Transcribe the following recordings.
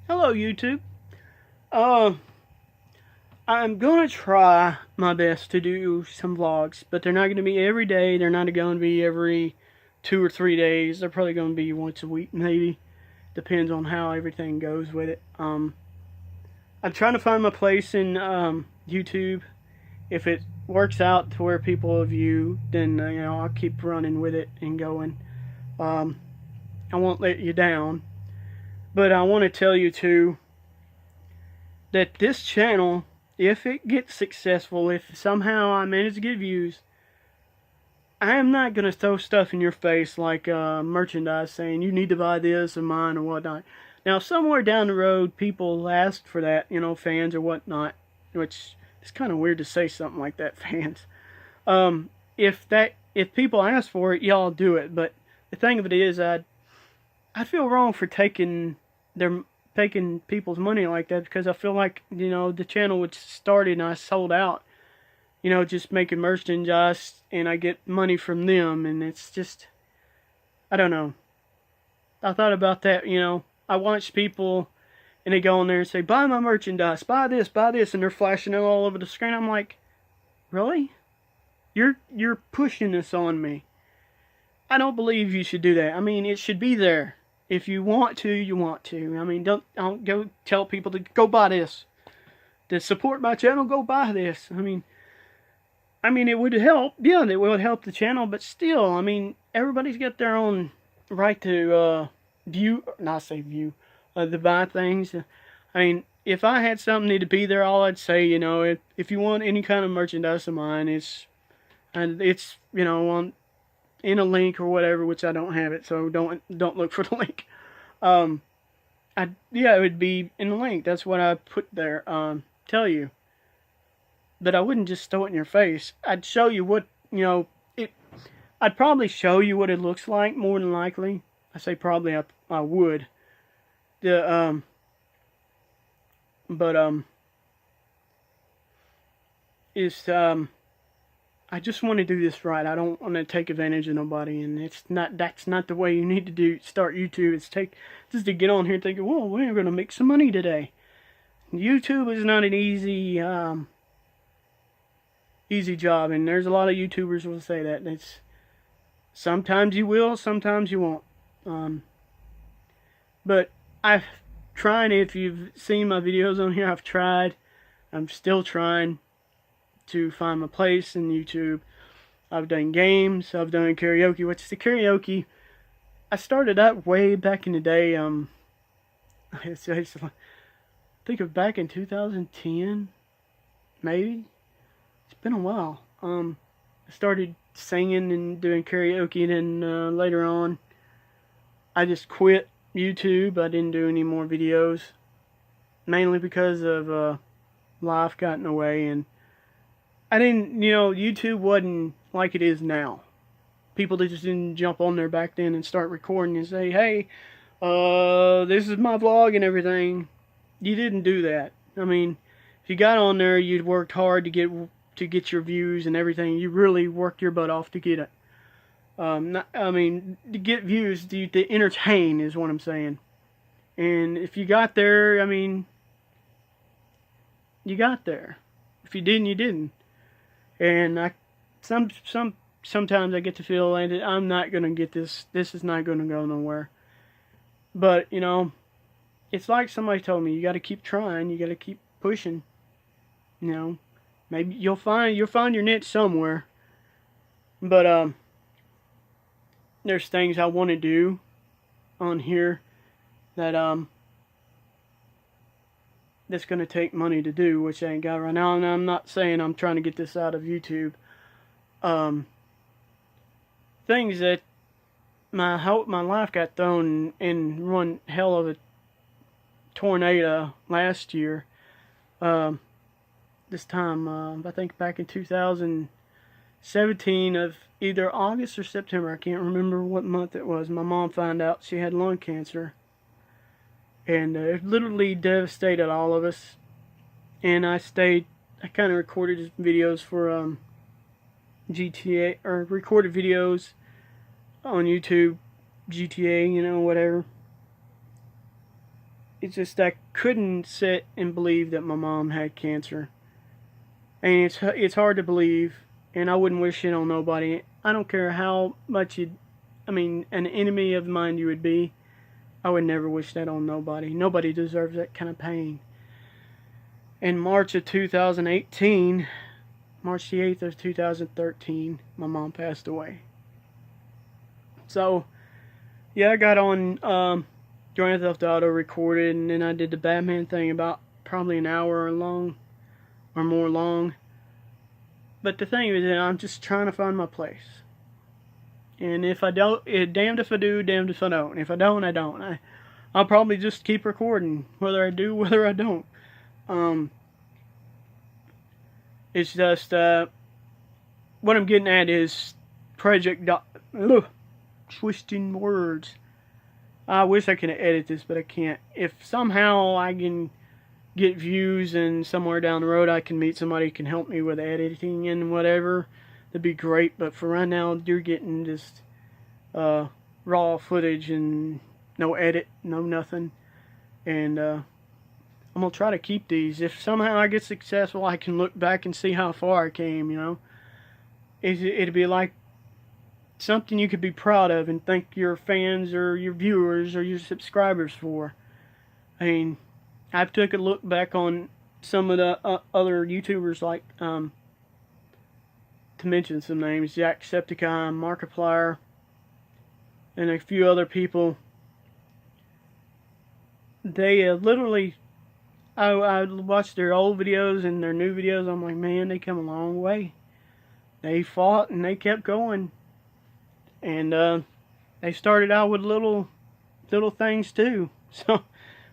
Hello, YouTube. Uh, I'm gonna try my best to do some vlogs, but they're not gonna be every day. They're not gonna be every 2 or 3 days. They're probably gonna be once a week, maybe. Depends on how everything goes with it. I'm trying to find my place in YouTube. If it works out to where people view, then I'll keep running with it and going. Um, I won't let you down, but I want to tell you too that this channel, if it gets successful, if somehow I manage to get views, I am not going to throw stuff in your face like merchandise saying you need to buy this of mine or whatnot. Now, somewhere down the road, people ask for that, fans or whatnot, which is kind of weird to say something like that, fans. If people ask for it, y'all do it. But the thing of it is, I feel wrong for taking people's money like that, because I feel like the channel was started and I sold out, just making merchandise and I get money from them, and it's just, I don't know. I thought about that. I watch people and they go on there and say, buy my merchandise, buy this, and they're flashing it all over the screen. I'm like, really? You're pushing this on me. I don't believe you should do that. I mean, it should be there. If you want to, you want to. I mean, don't go tell people to go buy this. To support my channel, go buy this. I mean, it would help. Yeah, it would help the channel, but still, I mean, everybody's got their own right to to buy things. I mean, if I had something need to be there, all I'd say, if you want any kind of merchandise of mine, it's on in a link or whatever, which I don't have it, so don't look for the link. It would be in the link. That's what I put there. Tell you, but I wouldn't just throw it in your face. I'd show you what it. I'd probably show you what it looks like, more than likely. I say probably. I would. The but it's I just want to do this right. I don't want to take advantage of nobody, and that's not the way you need to start YouTube. It's just to get on here thinking, whoa, we're gonna make some money today. YouTube is not an easy job, and there's a lot of YouTubers who will say that. It's sometimes you will, sometimes you won't. But I've tried. If you've seen my videos on here, I've tried. I'm still trying to find my place in YouTube. I've done games, I've done karaoke, which the karaoke, I started that way back in the day. I think of back in 2010, maybe. It's been a while. I started singing and doing karaoke, and then later on, I just quit YouTube. I didn't do any more videos, mainly because of life got in the way, and I didn't, YouTube wasn't like it is now. People just didn't jump on there back then and start recording and say, hey, this is my vlog and everything. You didn't do that. I mean, if you got on there, you'd worked hard to get your views and everything. You really worked your butt off to get it. To get views, to entertain is what I'm saying. And if you got there, I mean, you got there. If you didn't, you didn't. And sometimes I get to feel like I'm not gonna get this. This is not gonna go nowhere. But it's like somebody told me, you got to keep trying. You got to keep pushing. Maybe you'll find your niche somewhere. But there's things I want to do on here that that's going to take money to do, which I ain't got right now. And I'm not saying I'm trying to get this out of YouTube. Things that my life got thrown in one hell of a tornado last year. This time, I think back in 2017 of either August or September. I can't remember what month it was. My mom found out she had lung cancer. And it literally devastated all of us. And I kind of recorded videos for GTA, or recorded videos on YouTube, GTA, whatever. it's just I couldn't sit and believe that my mom had cancer. And it's hard to believe, and I wouldn't wish it on nobody. I don't care how much an enemy of mine you would be. I would never wish that on nobody. Nobody deserves that kind of pain. In March of 2018, March the 8th of 2013, my mom passed away. So, yeah, I got on Grand Theft Auto, recorded, and then I did the Batman thing about probably an hour long or more long. But the thing is, I'm just trying to find my place. And if I don't, damned if I do, damned if I don't. If I don't, I don't. I'll probably just keep recording, whether I do, whether I don't. It's just, what I'm getting at is twisting words. I wish I could edit this, but I can't. If somehow I can get views and somewhere down the road I can meet somebody who can help me with editing and whatever, that'd be great. But for right now, you're getting just raw footage and no edit, no nothing. And I'm going to try to keep these. If somehow I get successful, I can look back and see how far I came, you know. It'd be like something you could be proud of and thank your fans or your viewers or your subscribers for. I mean, I've took a look back on some of the other YouTubers, like, to mention some names, Jacksepticeye, Markiplier, and a few other people. They literally, I watched their old videos and their new videos. I'm like, man, they come a long way. They fought and they kept going. And they started out with little things too. So,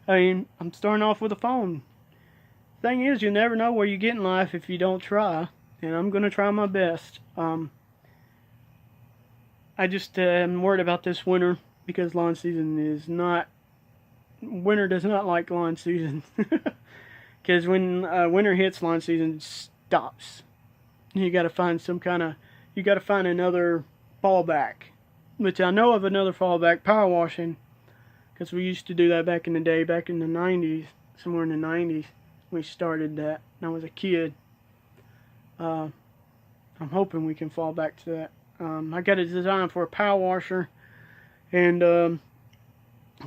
I mean, I'm starting off with a phone. Thing is, you never know where you get in life if you don't try. And I'm going to try my best. I just am worried about this winter because lawn season is not... Winter does not like lawn season. Because when winter hits, lawn season stops. You got to find some kind of... You got to find another fallback. Which I know of another fallback, power washing. Because we used to do that back in the day, back in the 90s. Somewhere in the 90s. We started that when I was a kid. I'm hoping we can fall back to that. I got a design for a power washer. And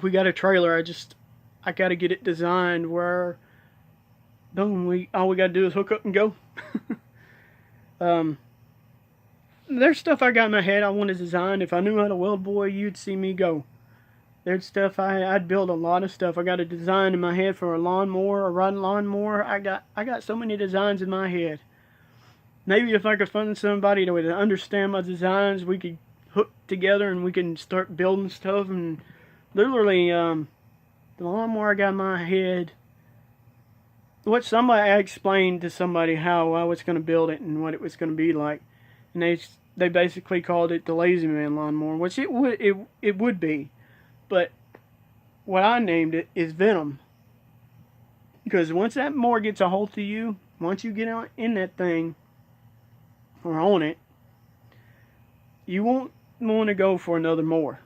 we got a trailer. I got to get it designed where... Boom, all we got to do is hook up and go. There's stuff I got in my head I want to design. If I knew how to weld, boy, you'd see me go. There's stuff I'd build a lot of stuff. I got a design in my head for a lawnmower, a riding lawnmower. I got so many designs in my head. Maybe if I could find somebody that would understand my designs, we could hook together and we can start building stuff. And literally, the lawnmower I got in my head. I explained to somebody how I was going to build it and what it was going to be like. And they basically called it the Lazy Man lawnmower, which it would be. But what I named it is Venom. Because once that mower gets a hold of you, once you get in that thing, or on it, you won't want to go for another mower.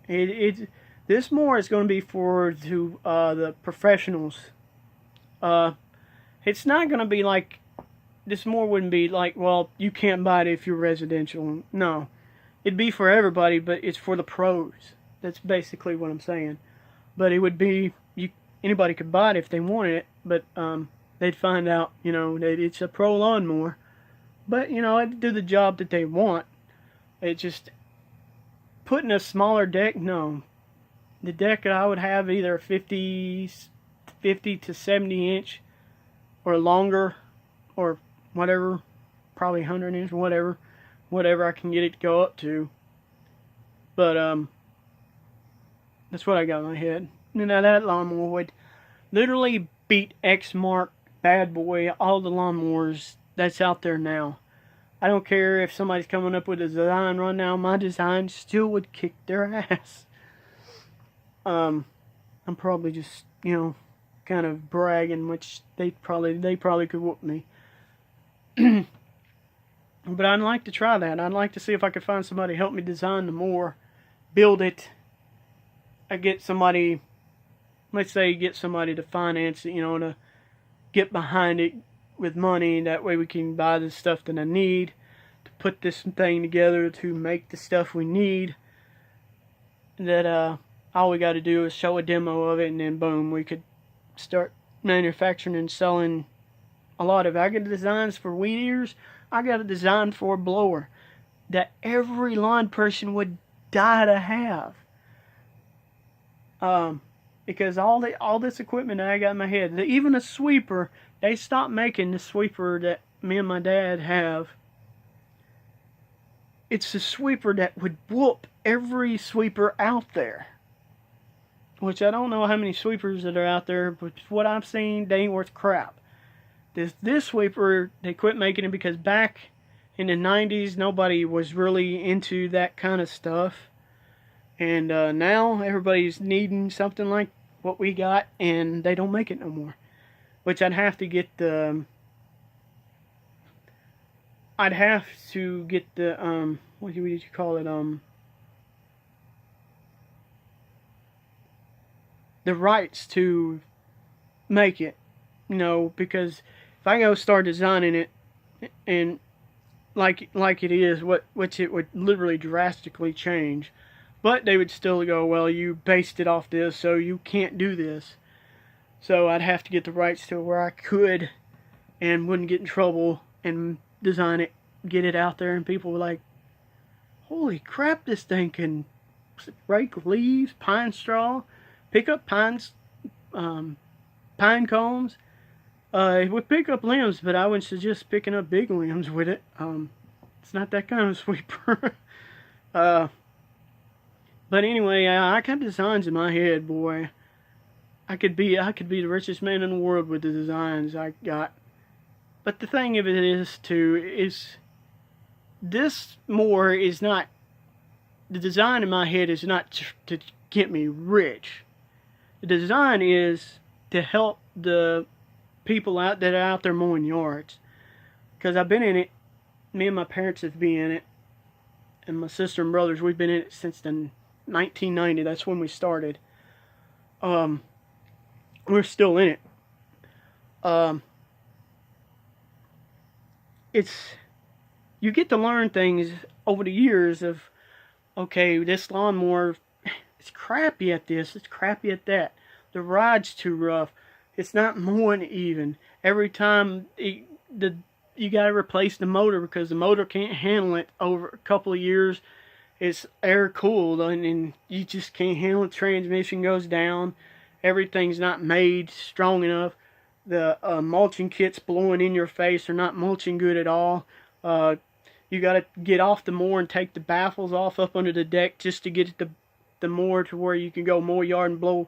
This mower is going to be for the professionals. It's not going to be like, this mower wouldn't be like, well, you can't buy it if you're residential. No. It'd be for everybody, but it's for the pros. That's basically what I'm saying. But it would be, anybody could buy it if they wanted it, but they'd find out, that it's a pro lawnmower. But, it'd do the job that they want. It just, putting a smaller deck, no. The deck I would have either 50 to 70 inch or longer, or whatever, probably 100 inch, whatever I can get it to go up to. But that's what I got in my head. Now that lawnmower would literally beat Exmark, Bad Boy, all the lawnmowers that's out there now. I don't care if somebody's coming up with a design right now. My design still would kick their ass. I'm probably just, kind of bragging, which they probably could whoop me. But I'd like to try that. I'd like to see if I could find somebody to help me design the mower, build it. I get somebody let's say you get somebody to finance it, to get behind it with money. That way we can buy the stuff that I need to put this thing together to make the stuff we need. That all we got to do is show a demo of it, and then boom, we could start manufacturing and selling a lot of it. I got designs for weed eaters. I got a design for a blower that every lawn person would die to have. Because all this equipment that I got in my head, even a sweeper, they stopped making the sweeper that me and my dad have. It's a sweeper that would whoop every sweeper out there. Which I don't know how many sweepers that are out there, but what I've seen, they ain't worth crap. This sweeper, they quit making it because back in the 90s, nobody was really into that kind of stuff. And now everybody's needing something like what we got, and they don't make it no more. Which I'd have to get the what did you call it? The rights to make it, because if I go start designing it, and like it is, which it would literally drastically change, but they would still go, well, you based it off this, so you can't do this. So I'd have to get the rights to where I could and wouldn't get in trouble and design it, get it out there, and people were like, holy crap, this thing can rake leaves, pine straw, pick up pine cones. It would pick up limbs, but I wouldn't suggest picking up big limbs with it. It's not that kind of sweeper. But anyway, I got designs in my head, boy. I could be the richest man in the world with the designs I got. But the thing of it is this more is not, the design in my head is not to get me rich. The design is to help the people that are out there mowing yards. Because I've been in it, me and my parents have been in it, and my sister and brothers, we've been in it since the 1990, that's when we started. We're still in it. You get to learn things over the years of, okay, this lawnmower, it's crappy at this, it's crappy at that. The ride's too rough. It's not mowing even. Every time you got to replace the motor because the motor can't handle it over a couple of years. It's air cooled and you just can't handle it. Transmission goes down. Everything's not made strong enough. The mulching kit's blowing in your face. They're not mulching good at all. You got to get off the mower and take the baffles off up under the deck just to get the mower to where you can go mow yard and blow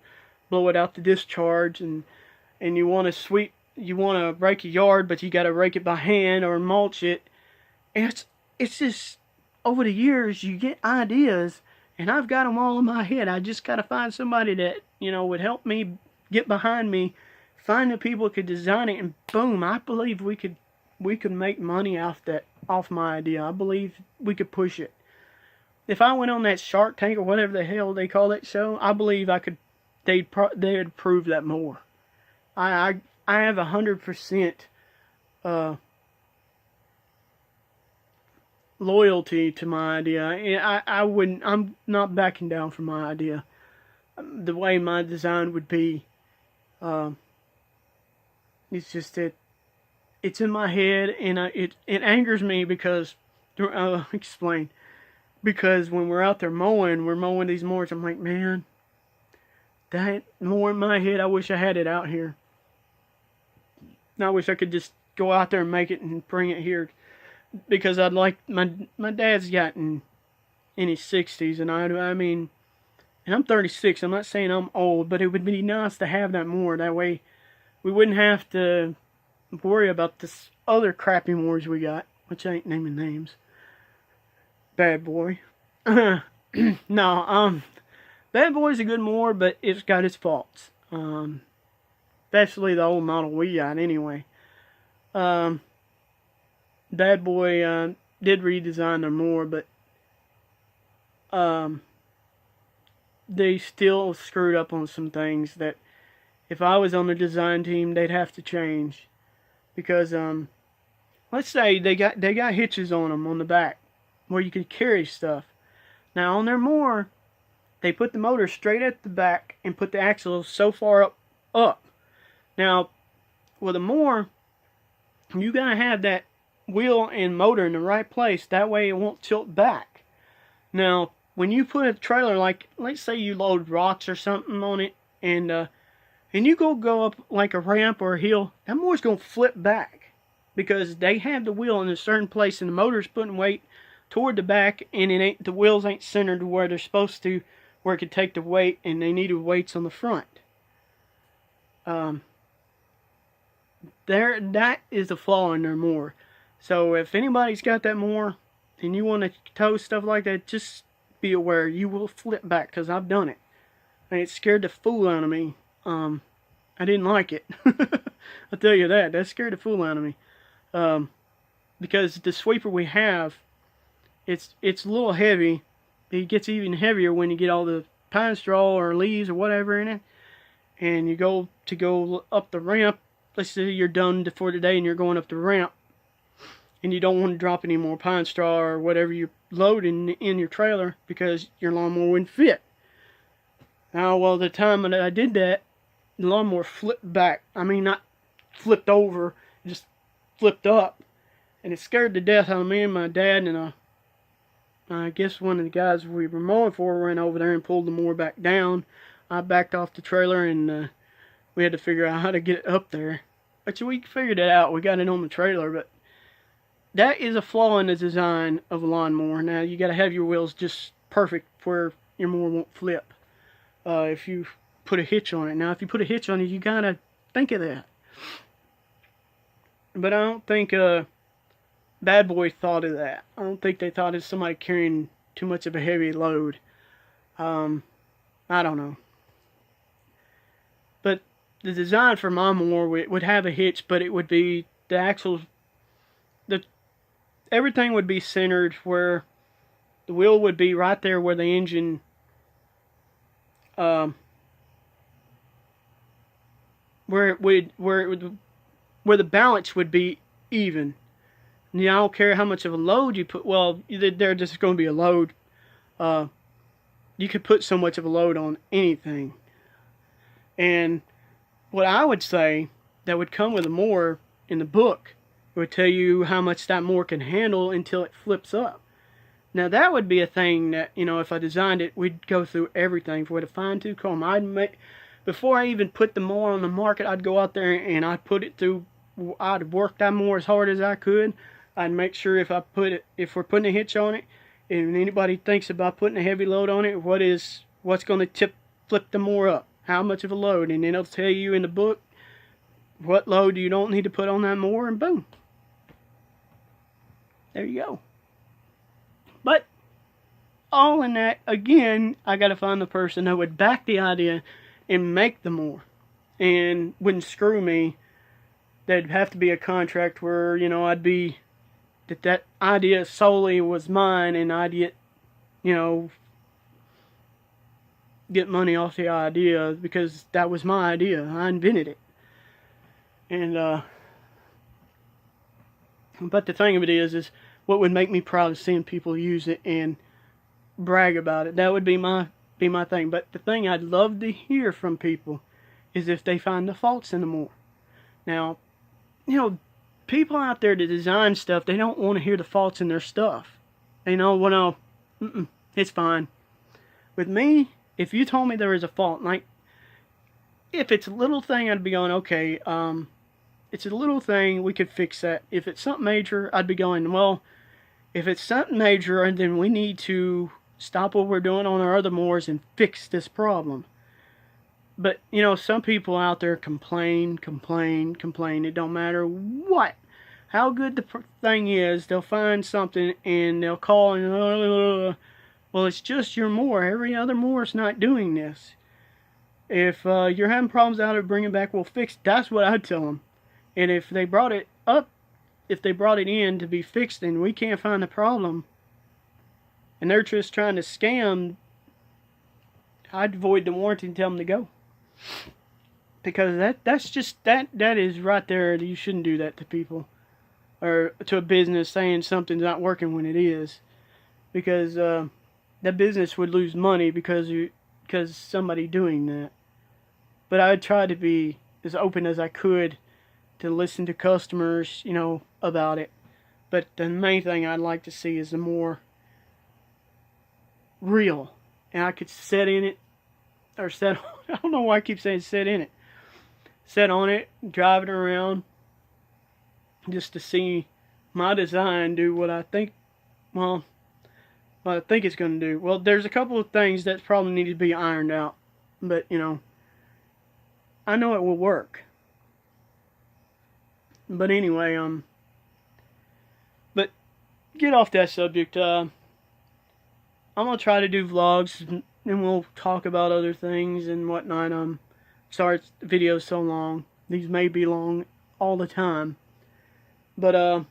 it out the discharge. And you want to rake a yard, but you got to rake it by hand or mulch it. And it's just, over the years, you get ideas, and I've got them all in my head. I just got to find somebody that, would help me, get behind me, find the people who could design it, and boom, I believe we could make money off my idea. I believe we could push it. If I went on that Shark Tank or whatever the hell they call that show, I believe they'd approve that more. I have 100% loyalty to my idea. I'm not backing down from my idea. The way my design would be, it's just that it's in my head, and it angers me because I'll explain. Because when we're out there mowing these mowers, I'm like, man, that mower in my head, I wish I had it out here. I wish I could just go out there and make it and bring it here, because I'd like, my dad's gotten in his 60s, and I mean, and I'm 36. I'm not saying I'm old, but it would be nice to have that mower. That way, we wouldn't have to worry about this other crappy mowers we got, which I ain't naming names. Bad Boy. No, Bad Boy's a good mower, but it's got its faults. Especially the old model we got anyway. Bad Boy did redesign their mower, but they still screwed up on some things that if I was on the design team, they'd have to change. Because let's say they got hitches on them on the back where you could carry stuff. Now on their mower, they put the motor straight at the back and put the axle so far up. Now with a mower, you gotta have that wheel and motor in the right place. That way it won't tilt back. Now when you put a trailer, like let's say you load rocks or something on it, and you go up like a ramp or a hill, that mower's gonna flip back because they have the wheel in a certain place and the motor's putting weight toward the back, and the wheels ain't centered where they're supposed to, where it could take the weight, and they needed weights on the front. That is a flaw in their mower. So if anybody's got that mower and you want to tow stuff like that, just be aware you will flip back, because I've done it and it scared the fool out of me. I didn't like it. I'll tell you that scared the fool out of me, because the sweeper we have, it's a little heavy. It gets even heavier when you get all the pine straw or leaves or whatever in it, and you go up the ramp. Let's say you're done for the day and you're going up the ramp, and you don't want to drop any more pine straw or whatever you're loading in your trailer because your lawnmower wouldn't fit. Now, well, the time that I did that, the lawnmower flipped back. I mean, not flipped over, just flipped up, and it scared the death out of me and my dad, and I guess one of the guys we were mowing for ran over there and pulled the mower back down. I backed off the trailer, and we had to figure out how to get it up there. But we figured it out. We got it on the trailer, but that is a flaw in the design of a lawnmower. Now, you got to have your wheels just perfect where your mower won't flip. If you put a hitch on it. Now, if you put a hitch on it, you got to think of that. But I don't think Bad Boy thought of that. I don't think they thought of somebody carrying too much of a heavy load. I don't know. But the design for my mower would have a hitch, but it would be the axles, everything would be centered where the wheel would be right there where the engine where the balance would be even. You know, I don't care how much of a load you put. Well, there's just going to be a load. You could put so much of a load on anything. And what I would say that would come with a mower in the book, it would tell you how much that mower can handle until it flips up. Now that would be a thing that, you know, if I designed it, we'd go through everything with a fine-tooth comb. Before I even put the mower on the market, I'd go out there and I'd put it through. I'd work that mower as hard as I could. I'd make sure if we're putting a hitch on it, and anybody thinks about putting a heavy load on it, what's going to flip the mower up, how much of a load, and then it'll tell you in the book what load you don't need to put on that mower, and boom, there you go. But all in that, again, I got to find the person that would back the idea and make the mower, and wouldn't screw me. There'd have to be a contract where, you know, I'd be that idea solely was mine, and I'd get, you know, get money off the idea because that was my idea. I invented it. And but the thing of it is what would make me proud is seeing people use it and brag about it. That would be my thing. But the thing I'd love to hear from people is if they find the faults in the mower. Now, you know, people out there that design stuff, they don't want to hear the faults in their stuff. They know, well, no, it's fine. With me, if you told me there was a fault, like, if it's a little thing, I'd be going, okay, it's a little thing, we could fix that. If it's something major, I'd be going, well, if it's something major, then we need to stop what we're doing on our other mowers and fix this problem. But, you know, some people out there complain. It don't matter how good the thing is, they'll find something and they'll call and, well, it's just your mower. Every other mower's not doing this. If you're having problems out of bringing back, we'll fix it. That's what I'd tell them. And if they brought it in to be fixed and we can't find the problem, and they're just trying to scam, I'd void the warranty and tell them to go. because that's just that is right there. You shouldn't do that to people or to a business saying something's not working when it is, because that business would lose money because somebody doing that. But I would try to be as open as I could to listen to customers, about it. But the main thing I'd like to see is a more real, and I could sit in it or sit. I don't know why I keep saying sit in it. Sit on it, drive it around, just to see my design do what I think. Well, what I think it's going to do. Well, there's a couple of things that probably need to be ironed out, but I know it will work. But anyway, but get off that subject. I'm gonna try to do vlogs, and we'll talk about other things and whatnot. Sorry the video's so long. These may be long all the time. But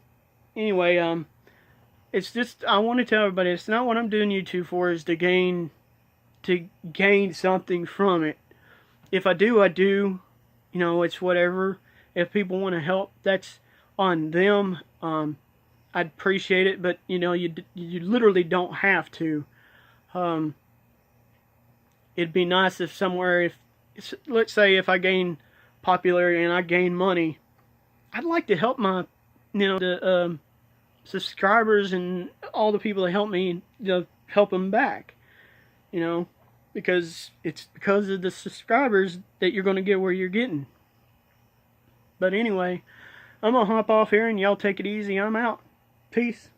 anyway, it's just I want to tell everybody it's not what I'm doing YouTube for is to gain something from it. If I do, I do. It's whatever. If people want to help, that's on them. I'd appreciate it, but you literally don't have to. It'd be nice if somewhere, let's say if I gain popularity and I gain money, I'd like to help my, the subscribers and all the people that help me, help them back, because it's because of the subscribers that you're going to get where you're getting. But anyway, I'm going to hop off here and y'all take it easy. I'm out. Peace.